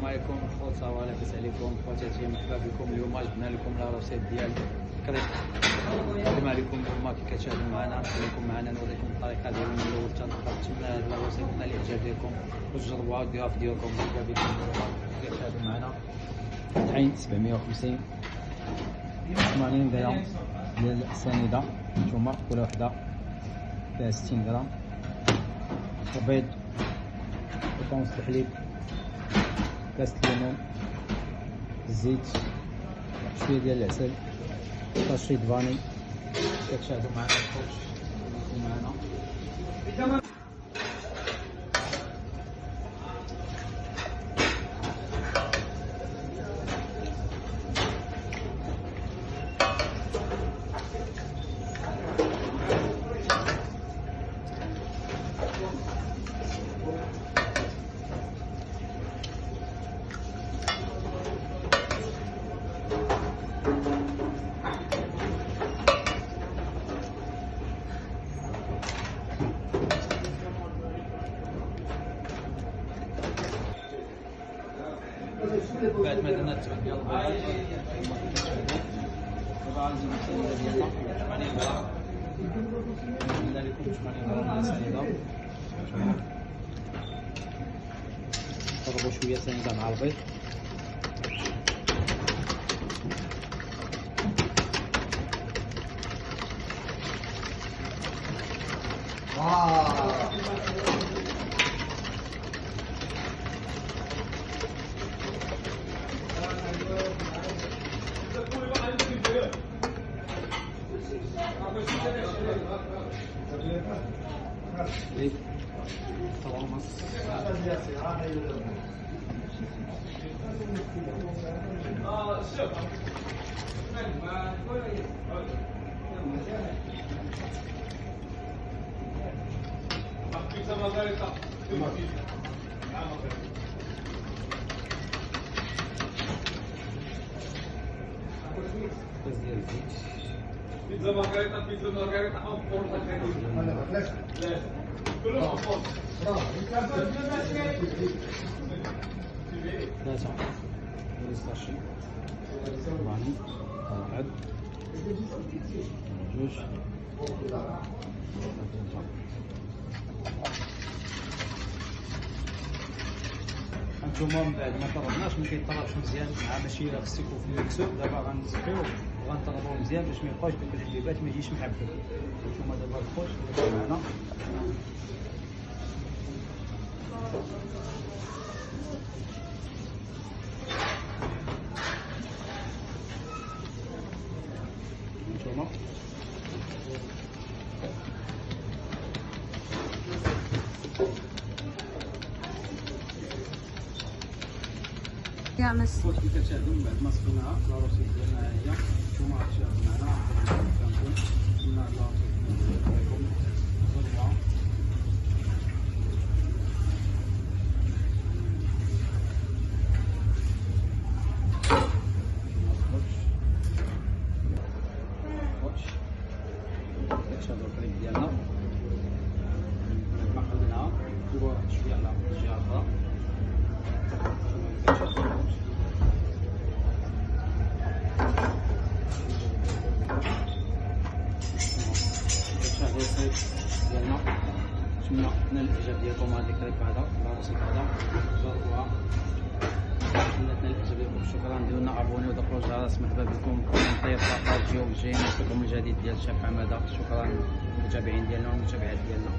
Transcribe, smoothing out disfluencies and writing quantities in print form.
عليكم خوت صوالح، لاباس عليكم خواتاتي؟ مرحبا بكم. اليوم جبنا لكم لا روسيت ديال الكريب. نخدم عليكم اليوم كي كتشاهدوا معنا، خليكم معنا نوريكم الطريقه ديال من الاول حتى الاخر. نتمنى هاد لا روسيت تنال الاعجاب ديالكم وتجربوها وديروها في ديالكم. مرحبا بكم كتشاهدوا معنا. طحين 750 80 غرام ديال السنيده، نتوما كل وحده فيها 60 غرام. البيض، طونس الحليب، كاس الليمون، الزيت، شويه ديال العسل، طاشيط فاني. كتشاهدوا معنا الخبز معنا. بعد ما درنا التبن ديال البيض دابا غنزيدو السنيده ديالنا 80 غرام. درنا لكم 80 غرام ديال السنيده. نضربو شويه سنيده مع البيض. بيتزا مارغريتا او بورتا لا كلهم فوق ثلاثة ستاشي ربعين واحد جوج هانتوما من بعد ما طربناش ما كيطربش مزيان مع ماشي خصك في المكسور. دابا غنصفيوه وغنطربوه مزيان باش ما يبقاوش دوك الحليبات ما يجيش محبب. هانتوما دابا الخوت معنا هانتوما يا مس الخوت كي كتشاهدوا من بعد ما صفيناها لا روسيت ديالنا ها هي. نتوما غتشاهدوا معنا كنتمنى لا روسيت ديالكم جربوها. كتشاهدوا الكريب ديالنا ما خليناها نديروها واحد شويه على الجهه الاخرى. كتشاهدوا الكريب ديالنا. نتمنى نال الاعجاب ديالكم هذا الكريب هذا لا روسيت هذا. جربوها نتمنى تنال الاعجاب ديالكم. شكرا، ديروا لنا ابوني وضغطوا الجرس. مرحبا بكم طيب طاقات اليوم جايين نشوفكم الجديد ديال الشيف حماده. شكرا للمتابعين ديالنا والمتابعات ديالنا.